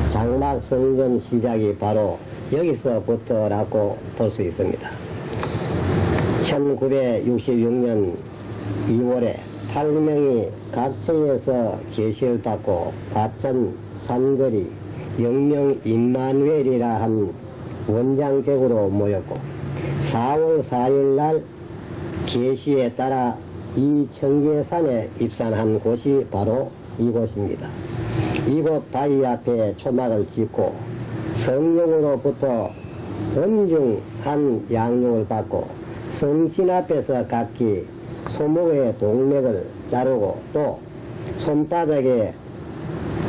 장막성전 시작이 바로 여기서부터라고 볼 수 있습니다. 1966년 2월에 8명이 각처에서 계시를 받고 과천 삼거리 영명 임마누엘이라 한 원장댁으로 모였고 4월 4일 날 계시에 따라 이 청계산에 입산한 곳이 바로 이곳입니다. 이곳 바위 앞에 초막을 짓고 성령으로부터 엄중한 양육을 받고 성신 앞에서 각기 소목의 동맥을 자르고 또 손바닥에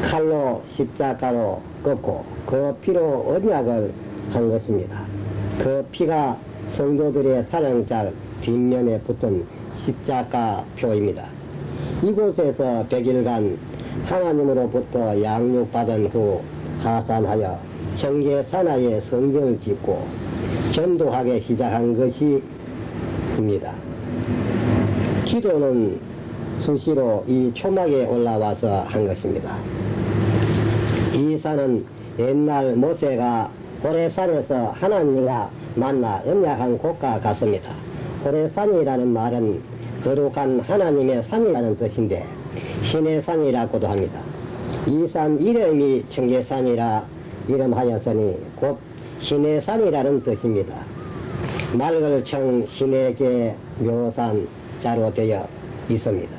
칼로 십자가로 꺾고 그 피로 언약을 한 것입니다. 그 피가 성도들의 사랑짝 뒷면에 붙은 십자가 표입니다. 이곳에서 100일간 하나님으로부터 양육받은 후 하산하여 청계산하에 성전을 짓고 전도하기 시작한 것입니다. 기도는 수시로 이 초막에 올라와서 한 것입니다. 이 산은 옛날 모세가 호렙산에서 하나님과 만나 언약한 곳과 같습니다. 호렙산이라는 말은 거룩한 하나님의 산이라는 뜻인데 신의 산이라고도 합니다. 이 산 이름이 청계산이라 이름하였으니 곧 신의 산이라는 뜻입니다. 맑을 청 신에게 묘산 자로 되어 있습니다.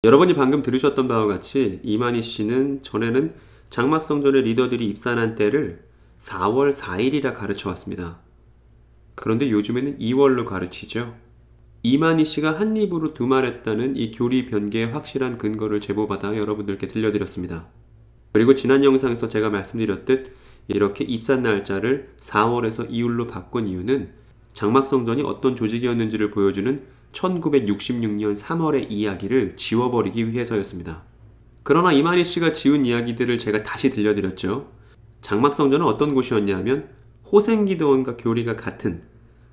여러분이 방금 들으셨던 바와 같이 이만희 씨는 전에는 장막성전의 리더들이 입산한 때를 4월 4일이라 가르쳐 왔습니다. 그런데 요즘에는 2월로 가르치죠. 이만희 씨가 한 입으로 두말했다는 이 교리 변개의 확실한 근거를 제보받아 여러분들께 들려드렸습니다. 그리고 지난 영상에서 제가 말씀드렸듯 이렇게 입산 날짜를 4월에서 2월로 바꾼 이유는 장막성전이 어떤 조직이었는지를 보여주는 1966년 3월의 이야기를 지워버리기 위해서였습니다. 그러나 이만희 씨가 지은 이야기들을 제가 다시 들려드렸죠. 장막성전은 어떤 곳이었냐면 호생기도원과 교리가 같은,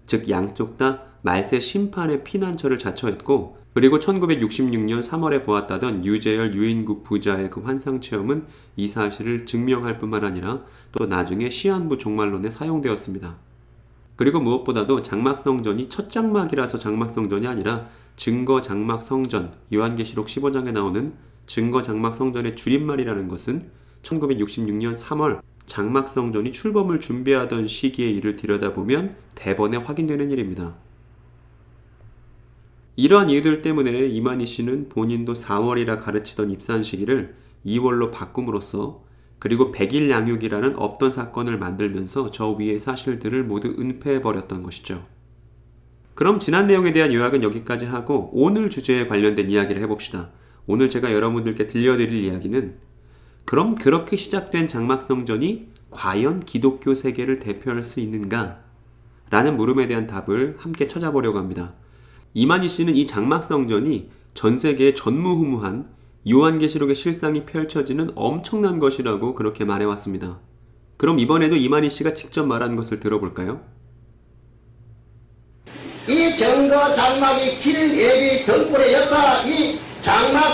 즉 양쪽 다 말세 심판의 피난처를 자처했고, 그리고 1966년 3월에 보았다던 유재열 유인국 부자의 그 환상체험은 이 사실을 증명할 뿐만 아니라 또 나중에 시한부 종말론에 사용되었습니다. 그리고 무엇보다도 장막성전이 첫 장막이라서 장막성전이 아니라 증거장막성전, 요한계시록 15장에 나오는 증거장막성전의 줄임말이라는 것은 1966년 3월 장막성전이 출범을 준비하던 시기의 일을 들여다보면 대번에 확인되는 일입니다. 이러한 이유들 때문에 이만희 씨는 본인도 4월이라 가르치던 입산 시기를 2월로 바꿈으로써 그리고 100일 양육이라는 없던 사건을 만들면서 저 위의 사실들을 모두 은폐해버렸던 것이죠. 그럼 지난 내용에 대한 요약은 여기까지 하고 오늘 주제에 관련된 이야기를 해봅시다. 오늘 제가 여러분들께 들려드릴 이야기는 그럼 그렇게 시작된 장막성전이 과연 기독교 세계를 대표할 수 있는가? 라는 물음에 대한 답을 함께 찾아보려고 합니다. 이만희 씨는 이 장막성전이 전 세계에 전무후무한 요한계시록의 실상이 펼쳐지는 엄청난 것이라고 그렇게 말해왔습니다. 그럼 이번에도 이만희 씨가 직접 말한 것을 들어볼까요? 이 정거 장막이 길 예비 등불의 역사, 이 장막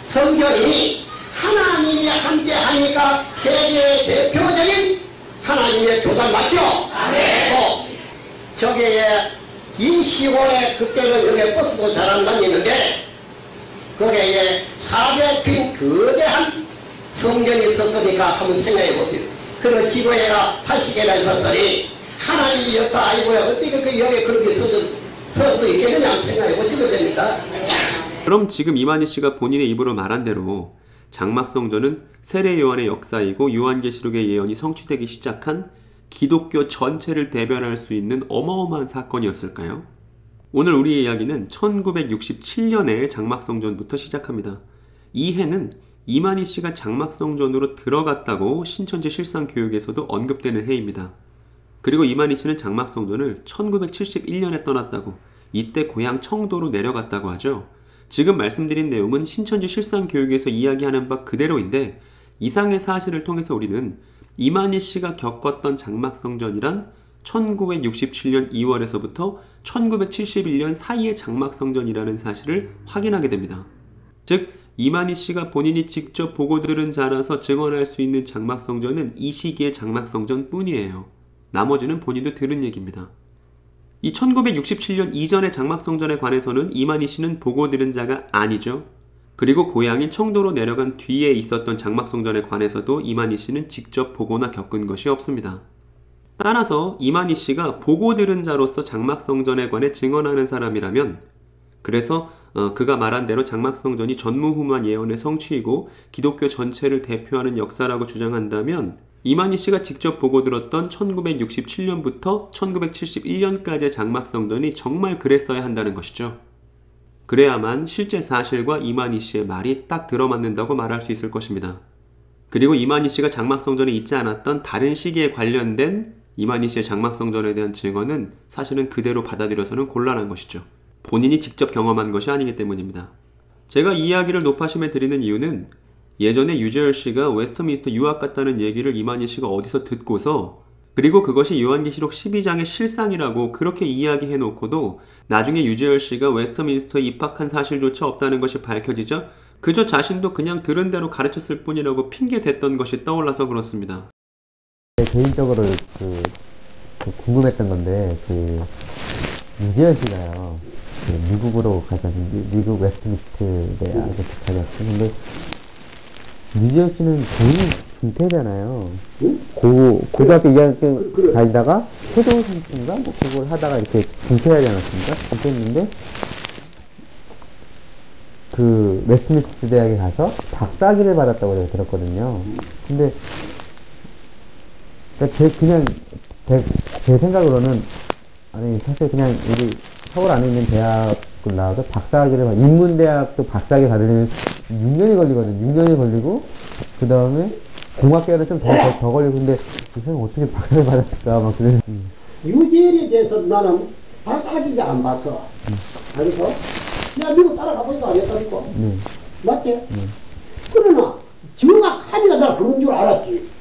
성전이 하나님이 함께 하니까 세계의 대표적인 하나님의 교단 맞죠? 아멘. 또 저기에 이 시골에 그때는 여기 버스도 잘 안 다니는데 거기에 400핀 거대한 성전이 있었으니까 한번 생각해 보세요. 그런 기도회가 80개나 있었더니 하나님이 여기다 아이고야 어떻게 그 여기 그렇게 설 수 있겠느냐 생각해 보시면 됩니다. 그럼 지금 이만희 씨가 본인의 입으로 말한 대로 장막성전은 세례 요한의 역사이고 요한계시록의 예언이 성취되기 시작한 기독교 전체를 대변할 수 있는 어마어마한 사건이었을까요? 오늘 우리의 이야기는 1967년에 장막성전부터 시작합니다. 이 해는 이만희 씨가 장막성전으로 들어갔다고 신천지 실상교육에서도 언급되는 해입니다. 그리고 이만희 씨는 장막성전을 1971년에 떠났다고, 이때 고향 청도로 내려갔다고 하죠. 지금 말씀드린 내용은 신천지 실상교육에서 이야기하는 바 그대로인데 이상의 사실을 통해서 우리는 이만희 씨가 겪었던 장막성전이란 1967년 2월에서부터 1971년 사이의 장막성전이라는 사실을 확인하게 됩니다. 즉 이만희 씨가 본인이 직접 보고 들은 자라서 증언할 수 있는 장막성전은 이 시기의 장막성전 뿐이에요. 나머지는 본인도 들은 얘기입니다. 이 1967년 이전의 장막성전에 관해서는 이만희 씨는 보고 들은 자가 아니죠. 그리고 고향인 청도로 내려간 뒤에 있었던 장막성전에 관해서도 이만희 씨는 직접 보거나 겪은 것이 없습니다. 따라서 이만희 씨가 보고 들은 자로서 장막성전에 관해 증언하는 사람이라면, 그래서 그가 말한 대로 장막성전이 전무후무한 예언의 성취이고 기독교 전체를 대표하는 역사라고 주장한다면, 이만희 씨가 직접 보고 들었던 1967년부터 1971년까지의 장막성전이 정말 그랬어야 한다는 것이죠. 그래야만 실제 사실과 이만희 씨의 말이 딱 들어맞는다고 말할 수 있을 것입니다. 그리고 이만희 씨가 장막성전에 있지 않았던 다른 시기에 관련된 이만희 씨의 장막성전에 대한 증언은 사실은 그대로 받아들여서는 곤란한 것이죠. 본인이 직접 경험한 것이 아니기 때문입니다. 제가 이 이야기를 높아심에 드리는 이유는 예전에 유재열 씨가 웨스터민스터 유학 갔다는 얘기를 이만희 씨가 어디서 듣고서, 그리고 그것이 요한계시록 12장의 실상이라고 그렇게 이야기해 놓고도 나중에 유재열 씨가 웨스터민스터에 입학한 사실조차 없다는 것이 밝혀지자 그저 자신도 그냥 들은 대로 가르쳤을 뿐이라고 핑계댔던 것이 떠올라서 그렇습니다. 개인적으로 궁금했던 건데, 유재열 씨가요, 미국으로 가서 미국 웨스트민스터 대학에 다녔어요. 근데 유재열 씨는 고인 중퇴잖아요. 고등학교 2학년 다니다가 초등생인가 뭐 그걸 하다가 이렇게 중퇴하지 않았습니까? 중퇴했는데 그 웨스트민스터 대학에 가서 박사학위를 받았다고 제가 들었거든요. 근데 그러니까 제 생각으로는, 아니 사실 그냥 여기 서울 안에 있는 대학을 나와서 박사학위를 인문대학도 박사학위 받으려면 6년이 걸리거든요. 6년이 걸리고 그 다음에 공학계열은 좀 더 걸리고, 근데 이 사람 어떻게 박사를 받았을까 막 그런. 유재열에 대해서 나는 박사학위가 안 봤어. 그래서 야 미국 따라가 보니까 안 했다니까. 맞지? 그러나 정확하니까 나 그런 줄 알았지.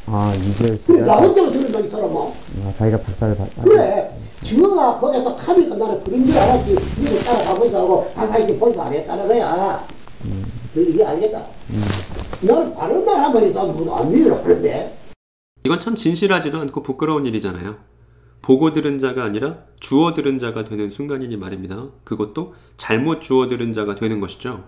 아, 유재열 씨가? 그래, 나 어쩌고 저런다 이 사람아. 아, 자기가 박사를 그래, 정확 거기서 하니까 나는 그런 줄 알았지. 미국 따라가 보니까 하고 박사학위 보니까 안 했다는 거야. 이게 알겠다. 난 다른 말 한번 있어도 안 믿으라 그런데. 이건 참 진실하지도 않고 부끄러운 일이잖아요. 보고 들은 자가 아니라 주워 들은 자가 되는 순간이니 말입니다. 그것도 잘못 주워 들은 자가 되는 것이죠.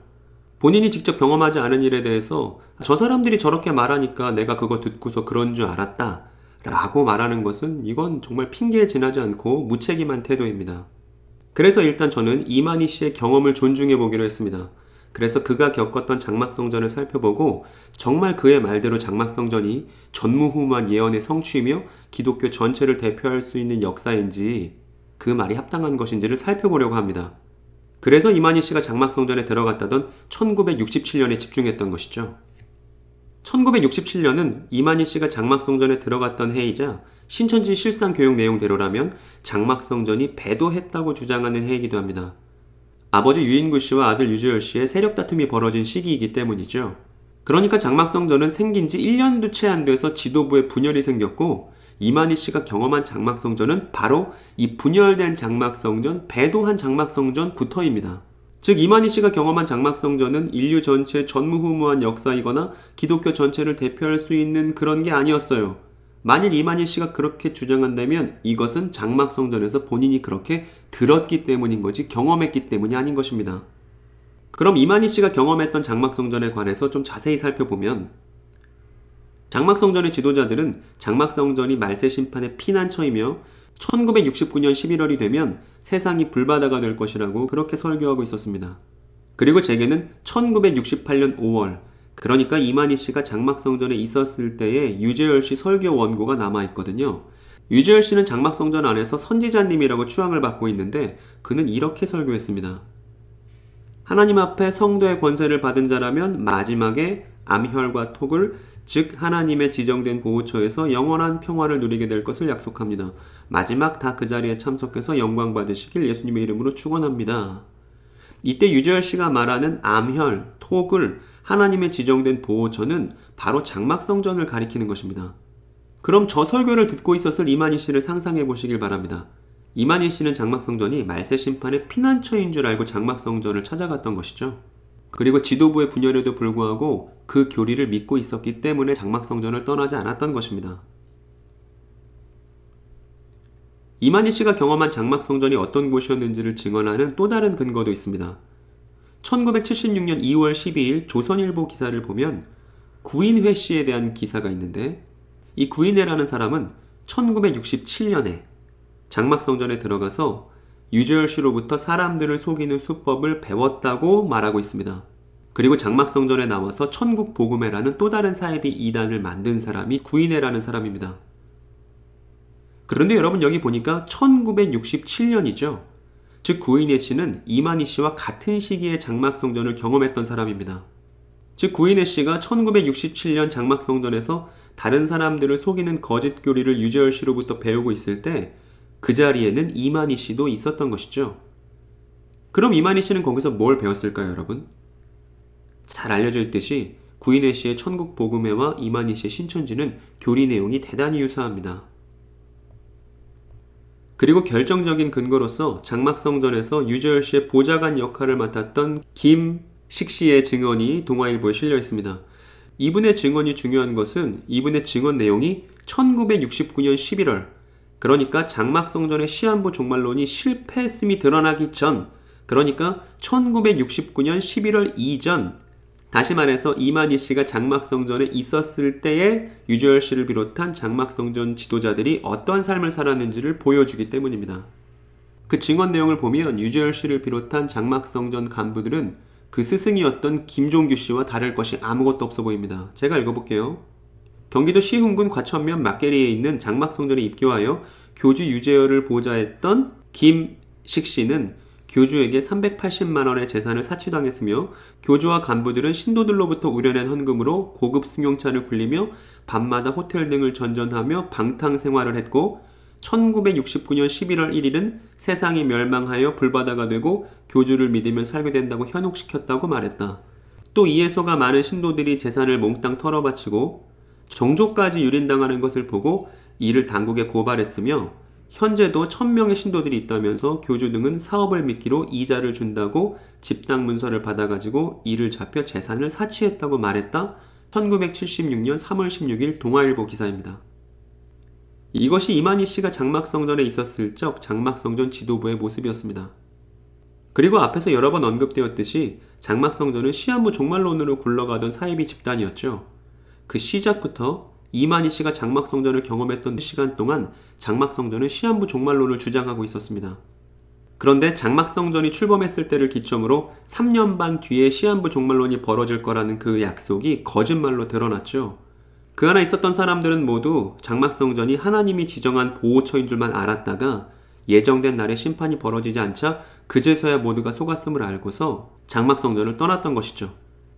본인이 직접 경험하지 않은 일에 대해서 저 사람들이 저렇게 말하니까 내가 그거 듣고서 그런 줄 알았다 라고 말하는 것은, 이건 정말 핑계에 지나지 않고 무책임한 태도입니다. 그래서 일단 저는 이만희 씨의 경험을 존중해 보기로 했습니다. 그래서 그가 겪었던 장막성전을 살펴보고 정말 그의 말대로 장막성전이 전무후무한 예언의 성취이며 기독교 전체를 대표할 수 있는 역사인지, 그 말이 합당한 것인지를 살펴보려고 합니다. 그래서 이만희 씨가 장막성전에 들어갔다던 1967년에 집중했던 것이죠. 1967년은 이만희 씨가 장막성전에 들어갔던 해이자 신천지 실상 교육 내용대로라면 장막성전이 배도했다고 주장하는 해이기도 합니다. 아버지 유인구 씨와 아들 유재열 씨의 세력 다툼이 벌어진 시기이기 때문이죠. 그러니까 장막성전은 생긴 지 1년도 채 안 돼서 지도부에 분열이 생겼고, 이만희 씨가 경험한 장막성전은 바로 이 분열된 장막성전, 배도한 장막성전부터입니다. 즉 이만희 씨가 경험한 장막성전은 인류 전체의 전무후무한 역사이거나 기독교 전체를 대표할 수 있는 그런 게 아니었어요. 만일 이만희 씨가 그렇게 주장한다면 이것은 장막성전에서 본인이 그렇게 들었기 때문인 거지 경험했기 때문이 아닌 것입니다. 그럼 이만희 씨가 경험했던 장막성전에 관해서 좀 자세히 살펴보면, 장막성전의 지도자들은 장막성전이 말세심판의 피난처이며 1969년 11월이 되면 세상이 불바다가 될 것이라고 그렇게 설교하고 있었습니다. 그리고 제게는 1968년 5월, 그러니까 이만희 씨가 장막성전에 있었을 때의 유재열 씨 설교 원고가 남아있거든요. 유재열 씨는 장막성전 안에서 선지자님이라고 추앙을 받고 있는데 그는 이렇게 설교했습니다. 하나님 앞에 성도의 권세를 받은 자라면 마지막에 암혈과 톡을, 즉 하나님의 지정된 보호처에서 영원한 평화를 누리게 될 것을 약속합니다. 마지막 다 그 자리에 참석해서 영광 받으시길 예수님의 이름으로 축원합니다. 이때 유재열 씨가 말하는 암혈, 톡을, 하나님의 지정된 보호처는 바로 장막성전을 가리키는 것입니다. 그럼 저 설교를 듣고 있었을 이만희 씨를 상상해 보시길 바랍니다. 이만희 씨는 장막성전이 말세심판의 피난처인 줄 알고 장막성전을 찾아갔던 것이죠. 그리고 지도부의 분열에도 불구하고 그 교리를 믿고 있었기 때문에 장막성전을 떠나지 않았던 것입니다. 이만희 씨가 경험한 장막성전이 어떤 곳이었는지를 증언하는 또 다른 근거도 있습니다. 1976년 2월 12일 조선일보 기사를 보면 구인회 씨에 대한 기사가 있는데, 이 구인회라는 사람은 1967년에 장막성전에 들어가서 유재열 씨로부터 사람들을 속이는 수법을 배웠다고 말하고 있습니다. 그리고 장막성전에 나와서 천국복음회라는 또 다른 사이비 이단을 만든 사람이 구인회라는 사람입니다. 그런데 여러분, 여기 보니까 1967년이죠. 즉 구인회 씨는 이만희 씨와 같은 시기에 장막성전을 경험했던 사람입니다. 즉 구인회 씨가 1967년 장막성전에서 다른 사람들을 속이는 거짓 교리를 유재열 씨로부터 배우고 있을 때 그 자리에는 이만희 씨도 있었던 것이죠. 그럼 이만희 씨는 거기서 뭘 배웠을까요, 여러분? 잘 알려져 있듯이 구인회 씨의 천국복음회와 이만희 씨의 신천지는 교리 내용이 대단히 유사합니다. 그리고 결정적인 근거로서 장막성전에서 유재열 씨의 보좌관 역할을 맡았던 김식 씨의 증언이 동아일보에 실려 있습니다. 이분의 증언이 중요한 것은 이분의 증언 내용이 1969년 11월, 그러니까 장막성전의 시한부 종말론이 실패했음이 드러나기 전, 그러니까 1969년 11월 이전, 다시 말해서 이만희 씨가 장막성전에 있었을 때에 유재열 씨를 비롯한 장막성전 지도자들이 어떤 삶을 살았는지를 보여주기 때문입니다. 그 증언 내용을 보면 유재열 씨를 비롯한 장막성전 간부들은 그 스승이었던 김종규 씨와 다를 것이 아무것도 없어 보입니다. 제가 읽어볼게요. 경기도 시흥군 과천면 막계리에 있는 장막성전에 입교하여 교주 유재열을 보좌했던 김식 씨는 교주에게 380만원의 재산을 사치당했으며 교주와 간부들은 신도들로부터 우려낸 헌금으로 고급 승용차를 굴리며 밤마다 호텔 등을 전전하며 방탕 생활을 했고 1969년 11월 1일은 세상이 멸망하여 불바다가 되고 교주를 믿으며 살게 된다고 현혹시켰다고 말했다. 또 이에서가 많은 신도들이 재산을 몽땅 털어바치고 정조까지 유린당하는 것을 보고 이를 당국에 고발했으며 현재도 1000명의 신도들이 있다면서 교주 등은 사업을 미끼로 이자를 준다고 집당 문서를 받아가지고 이를 잡혀 재산을 사치했다고 말했다. 1976년 3월 16일 동아일보 기사입니다. 이것이 이만희 씨가 장막성전에 있었을 적 장막성전 지도부의 모습이었습니다. 그리고 앞에서 여러 번 언급되었듯이 장막성전은 시한부 종말론으로 굴러가던 사이비 집단이었죠. 그 시작부터 이만희 씨가 장막성전을 경험했던 시간 동안 장막성전은 시한부 종말론을 주장하고 있었습니다. 그런데 장막성전이 출범했을 때를 기점으로 3년 반 뒤에 시한부 종말론이 벌어질 거라는 그 약속이 거짓말로 드러났죠. 그 안에 있었던 사람들은 모두 장막성전이 하나님이 지정한 보호처인 줄만 알았다가 예정된 날에 심판이 벌어지지 않자 그제서야 모두가 속았음을 알고서 장막성전을 떠났던 것이죠.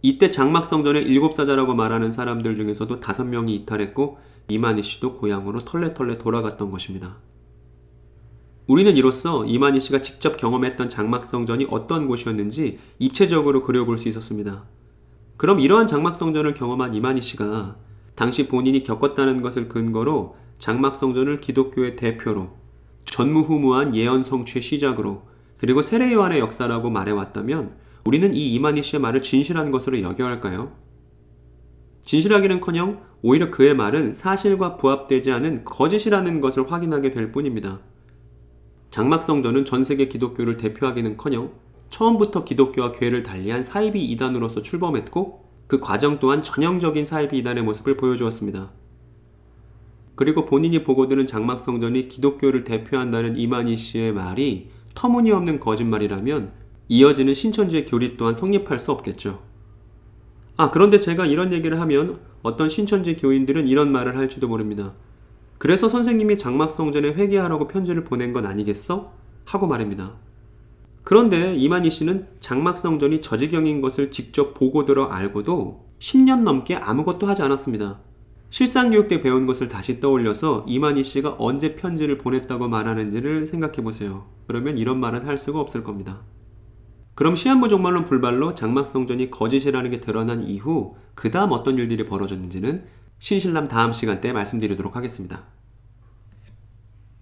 이때 장막성전의 7사자라고 말하는 사람들 중에서도 5명이 이탈했고 이만희 씨도 고향으로 털레털레 돌아갔던 것입니다. 우리는 이로써 이만희 씨가 직접 경험했던 장막성전이 어떤 곳이었는지 입체적으로 그려볼 수 있었습니다. 그럼 이러한 장막성전을 경험한 이만희 씨가 당시 본인이 겪었다는 것을 근거로 장막성전을 기독교의 대표로, 전무후무한 예언 성취의 시작으로, 그리고 세례요한의 역사라고 말해왔다면 우리는 이 이만희 씨의 말을 진실한 것으로 여겨야 할까요? 진실하기는커녕 오히려 그의 말은 사실과 부합되지 않은 거짓이라는 것을 확인하게 될 뿐입니다. 장막성전은 전세계 기독교를 대표하기는커녕 처음부터 기독교와 궤를 달리한 사이비 이단으로서 출범했고 그 과정 또한 전형적인 사이비 이단의 모습을 보여주었습니다. 그리고 본인이 보고 드는 장막성전이 기독교를 대표한다는 이만희 씨의 말이 터무니없는 거짓말이라면 이어지는 신천지의 교리 또한 성립할 수 없겠죠. 그런데 제가 이런 얘기를 하면 어떤 신천지 교인들은 이런 말을 할지도 모릅니다. 그래서 선생님이 장막성전에 회개하라고 편지를 보낸 건 아니겠어? 하고 말입니다. 그런데 이만희 씨는 장막성전이 저지경인 것을 직접 보고 들어 알고도 10년 넘게 아무것도 하지 않았습니다. 실상교육 때 배운 것을 다시 떠올려서 이만희 씨가 언제 편지를 보냈다고 말하는지를 생각해보세요. 그러면 이런 말은 할 수가 없을 겁니다. 그럼 시한부 종말론 불발로 장막성전이 거짓이라는 게 드러난 이후 그 다음 어떤 일들이 벌어졌는지는 신실남 다음 시간 때 말씀드리도록 하겠습니다.